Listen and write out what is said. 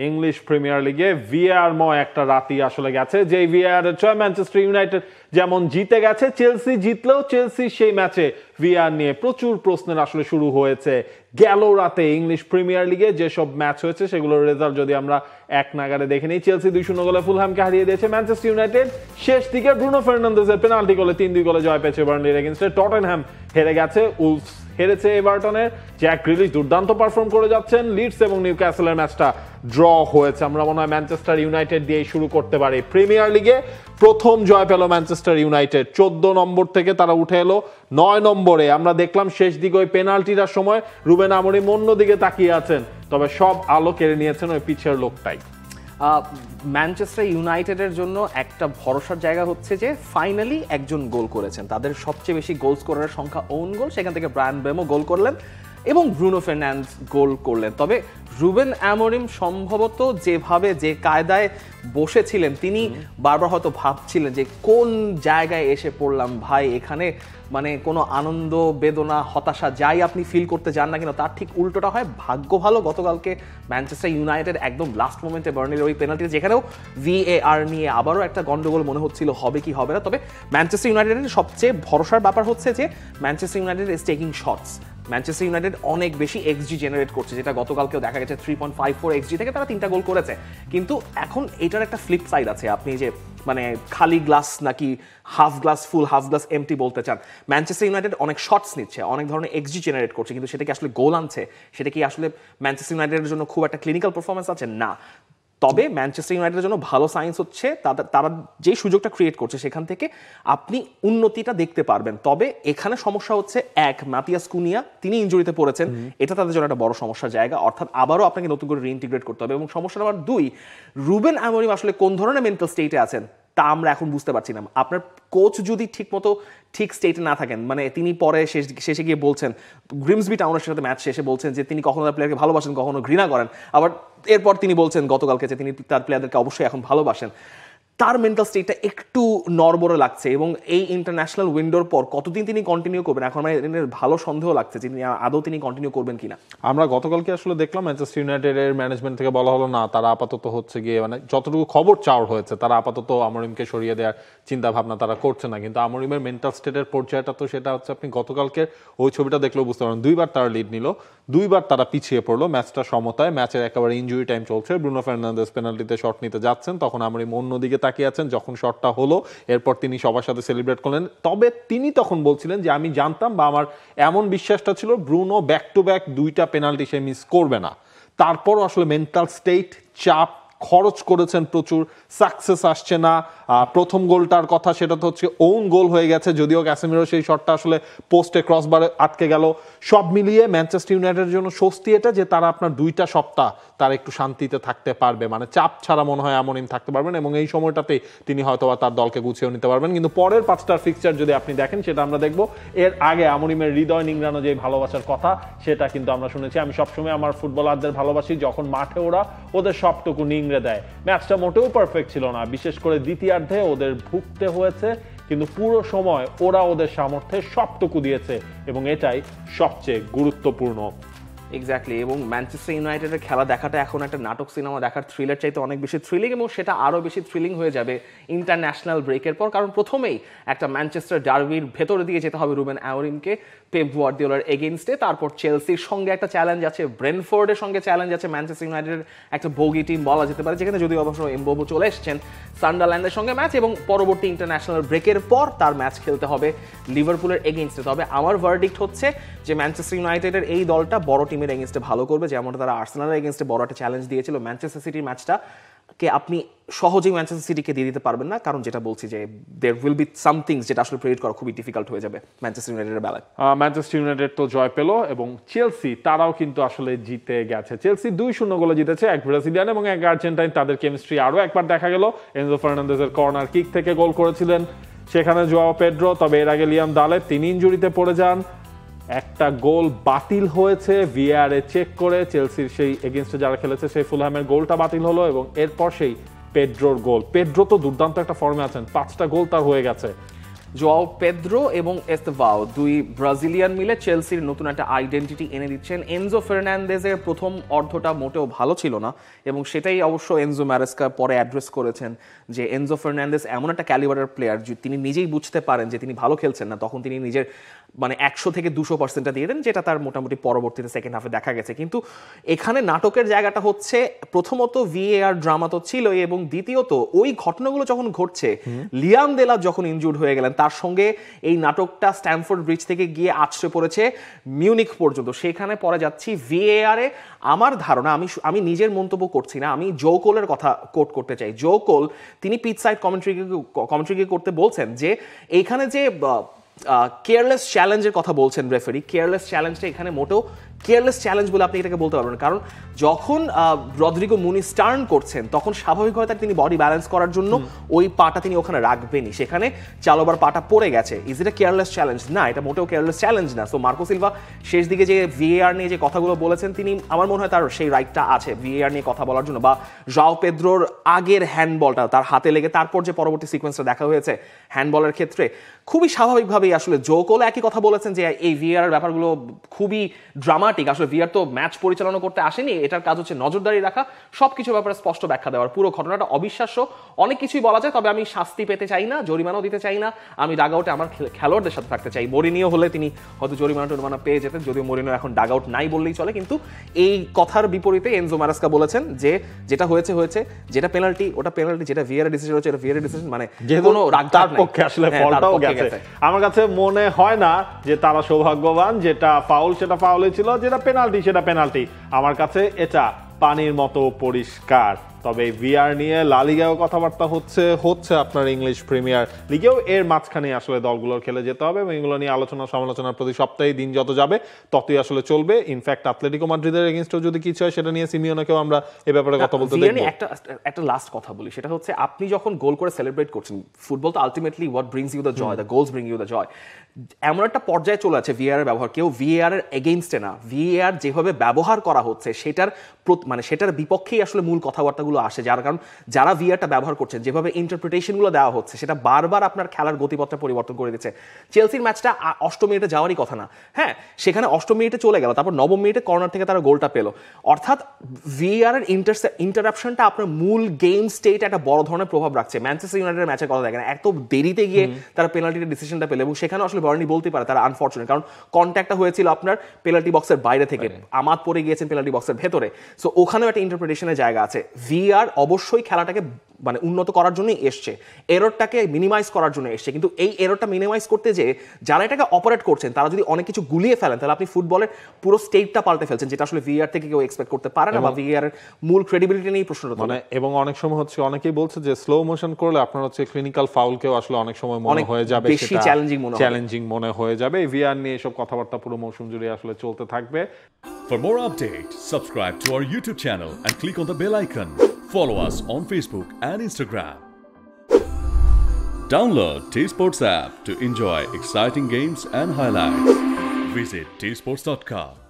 English premier লিগে ভিআরময় একটা রাতি আসলে গেছে, যে ভিআর ছয় ম্যানচেস্টার ইউনাইটেড যেমন জিতে গেছে, চেলসি জিতলেও চেলসি সেই ম্যাচে ভিআর নিয়ে প্রচুর প্রশ্নের আসলে শুরু হয়েছে। গেল রাতে ইংলিশ প্রিমিয়ার লিগে যেসব ম্যাচ হয়েছে সেগুলোর রেজাল্ট যদি আমরা এক নাগারে দেখে নিই, চেলসি 2-0 গোলে ফুলহ্যামকে হারিয়ে দিয়েছে। ম্যানচেস্টার ইউনাইটেড শেষ দিকে ব্রুনো ফার্নান্দেজের পেনাল্টি গোলে 3-2 গোলে জয় পেয়েছে বার্নলির এগেইনস্টে। টটেনহ্যাম হেরে গেছে, উলফস হেরেছে এভারটনের। জ্যাক গ্রিলিশ দুর্দান্ত পারফর্ম করে যাচ্ছেন। লিডস এবং নিউক্যাসলের ম্যাচটা ড্র হয়েছে। আমরা মনে হয় ম্যানচেস্টার ইউনাইটেড দিয়ে শুরু করতে পারি। প্রিমিয়ার লিগে প্রথম জয় পেল ম্যানচেস্টার ইউনাইটেড, 14 নম্বর থেকে তারা উঠে এলো 9 নম্বরে। আমরা দেখলাম শেষ দিকে ওই পেনাল্টিটার সময় রুবেন আমরিম অন্যদিকে তাকিয়ে আছেন, তবে সব আলো কেড়ে নিয়েছেন ওই পিছের লোকটাই। ম্যানচেস্টার ইউনাইটেডের জন্য একটা ভরসার জায়গা হচ্ছে যে ফাইনালি একজন গোল করেছেন। তাদের সবচেয়ে বেশি গোল স্কোরারের সংখ্যা ওন গোল, সেখান থেকে ব্রায়ান বেমো গোল করলেন এবং ব্রুনো ফার্নান্দেজ গোল করলেন। তবে রুবেন আমরিম সম্ভবত যেভাবে যে কায়দায় বসেছিলেন, তিনি বারবার হয়তো ভাবছিলেন যে কোন জায়গায় এসে পড়লাম ভাই, এখানে মানে কোনো আনন্দ বেদনা হতাশা যাই আপনি ফিল করতে যান না কেন, তার ঠিক উল্টোটা হয়। ভাগ্য ভালো গতকালকে ম্যানচেস্টার ইউনাইটেড একদম লাস্ট মোমেন্টে বার্নলির ওই পেনাল্টি, যেখানেও ভিএআর নিয়ে আবারও একটা গন্ডগোল মনে হচ্ছিল হবে কি হবে না। তবে ম্যানচেস্টার ইউনাইটেডের সবচেয়ে ভরসার ব্যাপার হচ্ছে যে Manchester United is taking shots. Manchester United অনেক বেশি এক্সজি জেনারেট করছে, যেটা গতকালকেও দেখা গেছে 3.54 এক্সজি থেকে তারা 3টা গোল করেছে। কিন্তু এখন এটার একটা ফ্লিপ সাইড আছে, আপনি যে মানে খালি গ্লাস নাকি half glass full half glass empty বলতে চান। ম্যানচেস্টার ইউনাইটেড অনেক শটস নিচ্ছে, অনেক ধরনের এক্সজি জেনারেট করছে, কিন্তু সেটা কি আসলে গোল আনছে? সেটা কি আসলে ম্যানচেস্টার ইউনাইটেডের জন্য খুব একটা ক্লিনিক্যাল পারফরমেন্স আছে? না। তবে ম্যানচেস্টার ইউনাইটেডের জন্য ভালো সাইন্স হচ্ছে তারা যে সুযোগটা ক্রিয়েট করছে সেখান থেকে আপনি উন্নতিটা দেখতে পারবেন। তবে এখানে সমস্যা হচ্ছে এক, মাতিয়াস কুনিয়া তিনি ইনজুরিতে পড়েছেন, এটা তাদের জন্য একটা বড় সমস্যার জায়গা, অর্থাৎ আবারও আপনাকে নতুন করে রিইন্টিগ্রেট করতে হবে। এবং সমস্যা নাম্বার 2, রুবেন আমরিম আসলে কোন ধরনের মেন্টাল স্টেটে আছেন তা আমরা এখন বুঝতে পারছি না। আপনার কোচ যদি ঠিক স্টেটে না থাকেন, মানে তিনি পরে শেষে গিয়ে বলছেন, গ্রিমসবি টাউনের সাথে ম্যাচ শেষে বলছেন যে তিনি কখনো তার প্লেয়ারকে ভালোবাসেন, কখনো ঘৃণা করেন, আবার এরপর তিনি বলছেন গতকালকে যে তিনি তার প্লেয়ারদেরকে অবশ্যই এখন ভালোবাসেন। তার মেন্টাল স্টেটটা একটু নড়বড়ে লাগছে এবং এই ইন্টারন্যাশনাল উইন্ডোর পর কতদিন তিনি কন্টিনিউ করবেন এখন আমার ভালো সন্দেহ লাগছে যে আদৌ তিনি কন্টিনিউ করবেন কিনা। আমরা গতকালকে আসলে দেখলাম ম্যানচেস্টার ইউনাইটেডের ম্যানেজমেন্ট থেকে বলা হলো না, তারা আপাতত হচ্ছে গিয়ে মানে যতটুকু খবর চাওয়ার হয়েছে তারা আপাতত আমরিমকে সরিয়ে দেওয়ার চিন্তা ভাবনা তারা করছে না। কিন্তু আমরিমের মেন্টাল স্টেটের পর্যায়টা তো সেটা হচ্ছে আপনি গতকালকে ওই ছবিটা দেখলেও বুঝতে পারেন। 2বার তারা লিড নিল, 2বার তারা পিছিয়ে পড়লো, ম্যাচটা সমতায়, ম্যাচের একেবারে ইনজুরি টাইম চলছে, ব্রুনো ফার্নান্দেজ পেনাল্টিতে শট নিতে যাচ্ছেন, তখন আমরিম অন্যদিকে তাকিয়ে আছেন। যখন শটটা হলো এরপর তিনি সবার সাথে সেলিব্রেট করলেন, তবে তিনি তখন বলছিলেন যে আমি জানতাম বা আমার এমন বিশ্বাসটা ছিল ব্রুনো ব্যাক টু ব্যাক 2টা পেনাল্টি সে মিস করবে না। তারপরও আসলে মেন্টাল স্টেট, চাপ, খরচ করেছেন প্রচুর, সাকসেস আসছে না। প্রথম গোলটার কথা সেটা তো হচ্ছে ওন গোল হয়ে গেছে, যদিও ক্যাসেমিরো সেই শটটা আসলে পোস্টে ক্রসবারে আটকে গেল। সব মিলিয়ে ম্যানচেস্টার ইউনাইটেডের জন্য স্বস্তি এটা যে তারা আপনার 2টা সপ্তাহ তারা একটু শান্তিতে থাকতে পারবে, মানে চাপ ছাড়া মনে হয় আমরিম থাকতে পারবেন এবং এই সময়টাতেই তিনি হয়তো তার দলকে গুছিয়ে নিতে পারবেন। কিন্তু পরের 5টার ফিক্সচার যদি আপনি দেখেন সেটা আমরা দেখব। এর আগে আমরিমের হৃদয় নিংড়ানো যে ভালোবাসার কথা সেটা কিন্তু আমরা শুনেছি। আমি সবসময় আমার ফুটবলারদের ভালোবাসি যখন মাঠে ওরা ওদের সবটুকু নিংড়ে দেয়। ম্যাচটা মোটেও পারফেক্ট ছিল না, বিশেষ করে দ্বিতীয়ার্ধে ওদের ভুগতে হয়েছে, কিন্তু পুরো সময় ওরা ওদের সামর্থ্যে সবটুকু দিয়েছে এবং এটাই সবচেয়ে গুরুত্বপূর্ণ। এক্স্যাক্টলি। এবং ম্যানচেস্টার ইউনাইটেডের খেলা দেখাটা এখন একটা নাটক সিনেমা দেখার থ্রিলার চাইতে অনেক বেশি থ্রিলিং, এবং সেটা আরও বেশি থ্রিলিং হয়ে যাবে ইন্টারন্যাশনাল ব্রেকের পর। কারণ প্রথমেই একটা ম্যানচেস্টার ডার্বির ভেতরে দিয়ে যেতে হবে রুবেন আমরিমকে পেপ গার্দিওলার এগেইনস্টে, তারপর চেলসির সঙ্গে একটা চ্যালেঞ্জ আছে, ব্রেন্টফোর্ডের সঙ্গে চ্যালেঞ্জ আছে, ম্যানচেস্টার ইউনাইটেডের একটা বগি টিম বলা যেতে পারে, যেখানে যদিও অবশ্য এমবোমো চলে এসেছেন, সান্ডারল্যান্ডের সঙ্গে ম্যাচ, এবং পরবর্তী ইন্টারন্যাশনাল ব্রেকের পর তার ম্যাচ খেলতে হবে লিভারপুলের এগেইনস্টে। তবে আমার ভার্ডিক্ট হচ্ছে যে ম্যানচেস্টার ইউনাইটেডের এই দলটা বড় টিমের এগেইনস্টে ভালো করবে, যেমনটা তারা আর্সেনালের এগেইনস্টে বড় একটা চ্যালেঞ্জ দিয়েছিল। ম্যানচেস্টার সিটির ম্যাচটা কে আপনি সহজেই ম্যানচেস্টার সিটিকে দিয়ে দিতে পারবেন না, কারণ যেটা বলছি যে there will be some things যেটা আসলে প্রেডিক্ট করা খুবই ডিফিকাল্ট হয়ে যাবে ম্যানচেস্টার ইউনাইটেডের বেলায়। ম্যানচেস্টার ইউনাইটেড তো জয় পেল এবং চেলসি তারাও কিন্তু আসলে জিতে গেছে। চেলসি 2-0 গোলে জিতেছে, এক ব্রাজিলিয়ান এবং এক আর্জেন্টাইন। তাদের কেমিস্ট্রি আরও একবার দেখা গেল। এনজো ফার্নান্দেজের কর্নার কিক থেকে গোল করেছিলেন সেখানে জোয়াও পেড্রো, তবে এর আগে লিয়াম দালে তিনি ইনজুরিতে পড়ে যান। একটা গোল বাতিল হয়েছে ভিআরে চেক করে, চেলসির সেই এগেইনস্টে যারা খেলেছে সেই ফুলহ্যামের গোলটা বাতিল হলো এবং এরপর সেই পেড্রোর গোল। পেড্রো তো দুর্দান্ত একটা ফর্মে আছেন, 5টা গোল তার হয়ে গেছে। জোয়াও পেদ্রো এবং এস্তেভাও দুই ব্রাজিলিয়ান মিলে চেলসির নতুন একটা আইডেন্টিটি এনে দিচ্ছেন। এনজো ফার্নান্দেজের প্রথম অর্ধটা মোটেও ভালো ছিল না, এবং সেটাই অবশ্য এনজো ম্যারেস্কা পরে অ্যাড্রেস করেছেন যে এনজো ফার্নান্দেজ এমন একটা ক্যালিবারের প্লেয়ার, তিনি নিজেই বুঝতে পারেন যে তিনি ভালো খেলছেন না, তখন তিনি নিজের মানে 100 থেকে 200% দিয়ে দেন, যেটা তার মোটামুটি পরবর্তীতে সেকেন্ড হাফে দেখা গেছে। কিন্তু এখানে নাটকের জায়গাটা হচ্ছে প্রথমত ভিএআর ড্রামা তো ছিলই, এবং দ্বিতীয়ত ওই ঘটনাগুলো যখন ঘটছে, লিয়াম দেলার যখন ইনজুর্ড হয়ে গেলেন, তার সঙ্গে এই নাটকটা স্ট্যামফোর্ড ব্রিজ থেকে গিয়ে আছড়ে পড়েছে মিউনিক পর্যন্ত। সেখানে পরে যাচ্ছি ভিএআরে। আমার ধারণা, আমি নিজের মন্তব্য করছি না, আমি জো কোলের কথা কোট করতে চাই। জো কোল তিনি পিচ সাইড কমেন্ট্রি করতে বলছেন যে এইখানে যে কেয়ারলেস চ্যালেঞ্জের কথা বলছেন রেফারি, কেয়ারলেস চ্যালেঞ্জটা এখানে মোটেও কেয়ারলেস চ্যালেঞ্জ বলে আপনি এটাকে বলতে পারবেন, কারণ যখন রদ্রিগো মুনিজ টার্ন করছেন তখন স্বাভাবিকভাবে তিনি বডি ব্যালেন্স করার জন্য ওই পাটা তিনি ওখানে রাখবেনই, সেখানে চালোবার পাটা পড়ে গেছে। Is it A careless challenge? না, এটা মোটেও কেয়ারলেস চ্যালেঞ্জ না। সো মার্কো সিলভা শেষ দিকে যে ভিএআর নিয়ে যে কথাগুলো বলেছেন, তিনি আমার মনে হয় তার সেই রাইটটা আছে ভিএআর নিয়ে কথা বলার জন্য। বা জাও পেদ্রোর আগের হ্যান্ডবলটা তার হাতে লেগে তারপর যে পরবর্তী সিকোয়েন্সটা দেখা হয়েছে হ্যান্ডবলের ক্ষেত্রে, খুবই স্বাভাবিকভাবেই আসলে জো কোল একই কথা বলেছেন যে এই ভিআর ব্যাপারগুলো খুবই ড্রামাটিক। আসলে ভিআর তো ম্যাচ পরিচালনা করতে আসেনি, এটার কাজ হচ্ছে নজরদারি রাখা, সবকিছু ব্যাপারে স্পষ্ট ব্যাখ্যা দেওয়ার। পুরো ঘটনাটা অবিশ্বাস্য, অনেক কিছুই বলা যায়, তবে আমি শাস্তি পেতে চাই না, জরিমানাও দিতে চাই না। আমি ডাগআউটে আমার খেলোয়াড়দের সাথে থাকতে চাই। মরিনিও হলে তিনি হয়তো জরিমানা পেয়ে যেতেন, যদিও মরিনিও এখন ডাগআউট নাই বললেই চলে। কিন্তু এই কথার বিপরীতে এনজো ম্যারেস্কা বলেছেন যে যেটা হয়েছে হয়েছে, যেটা পেনাল্টি ওটা পেনাল্টি, যেটা ভিআর ডিসিশন হচ্ছে এটা ভিআর ডিসিশন, মানে কোনো রাগটার পক্ষে আসলে ফলটাও গেছে। আমার কাছে মনে হয় না যে তারা সৌভাগ্যবান, যেটা ফাউল সেটা ফাউলই ছিল, যেটা পেনাল্টি সেটা পেনাল্টি। আমার কাছে এটা পানির মতো পরিষ্কার। তবে ভিআর নিয়ে লা লিগাও কথাবার্তা হচ্ছে আপনার ইংলিশ প্রিমিয়ার লিগেও, এর মাঝখানে আসলে দলগুলোর খেলে যেতে হবে, এবং এগুলো নিয়ে আলোচনা সমালোচনার প্রতি সপ্তাহে দিন যত যাবে ততই আসলে চলবে। ইনফ্যাক্ট আতলেটিকো মাদ্রিদের এগেইনস্টও যদি কিছু হয়, সেটা নিয়ে সিমিওনেকেও আমরা এই ব্যাপারে কথা বলতে দেখব। একটা লাস্ট কথা বলি, সেটা হচ্ছে আপনি যখন গোল করে সেলিব্রেট করছেন, ফুটবল তো ultimately what brings you the joy, the goals bring you the joy. এমন একটা পর্যায়ে চলে আছে ভিআর এর ব্যবহার, কেউ ভিআর এর এগেইনস্টে না, ভিআর যেভাবে ব্যবহার করা হচ্ছে সেটার বিপক্ষেই আসলে মূল কথাবার্তাগুলো আসে। কারণ যারা ভিআরটা ব্যবহার করছেন, যেভাবে ইন্টারপ্রিটেশনগুলো দেওয়া হচ্ছে, সেটা বারবার আপনার খেলার গতিপথটা পরিবর্তন করে দিচ্ছে। চেলসির ম্যাচটা 8 মিনিটে যাওয়ারই কথা না, হ্যাঁ, সেখানে 8 মিনিটে চলে গেল, তারপর 9 মিনিটে কর্নার থেকে তারা গোলটা পেল। অর্থাৎ ভিআর এর ইন্টারাপশনটা আপনার মূল গেম স্টেটে একটা বড় ধরনের প্রভাব রাখছে। ম্যানচেস্টার ইউনাইটেডের ম্যাচের কথা দেখেন, এত দেরিতে গিয়ে তারা পেনাল্টির ডিসিশনটা পেল, এবং সেখানে আসলে বার্নি বলতে পারে তারা আনফরচুনেট, কারণ কন্ট্যাক্টটা হয়েছিল আপনার পেনাল্টি বক্সের বাইরে থেকে, আমাদ পড়ে গিয়েছেন পেনাল্টি বক্সের ভেতরে। সো ওখানেও একটা ইন্টারপ্রিটেশনের জায়গা আছে। ভিআর অবশ্যই খেলাটাকে মানে উন্নত করার জন্যই এসছে, এররটাকে মিনিমাইজ করার জন্য এসছে, কিন্তু এই এররটা মিনিমাইজ করতে যে যারা এটাকে অপারেট করছেন তারা যদি অনেক কিছু গুলিয়ে ফেলেন, তাহলে আপনি ফুটবলের পুরো স্টেটটা পাল্টে ফেলছেন, যেটা আসলে ভিআর থেকে কেউ এক্সপেক্ট করতে পারে না, বা ভিআর এর মূল ক্রেডিবিলিটি নিয়ে প্রশ্নটা মানে। এবং অনেক সময় হচ্ছে অনেকেই বলছে যে স্লো মোশন করলে আপনার হচ্ছে ক্লিনিক্যাল ফাউলকেও আসলে অনেক সময় মনে হয়ে যাবে, বেশি চ্যালেঞ্জিং মনে হয়ে যাবে। এই ভিআর নিয়ে এসব কথাবার্তা পুরো মৌসুম জুড়ে আসলে চলতে থাকবে। For more updates, subscribe to our YouTube channel and click on the bell icon. Follow us on Facebook and Instagram. Download T-Sports app to enjoy exciting games and highlights. Visit tsports.com.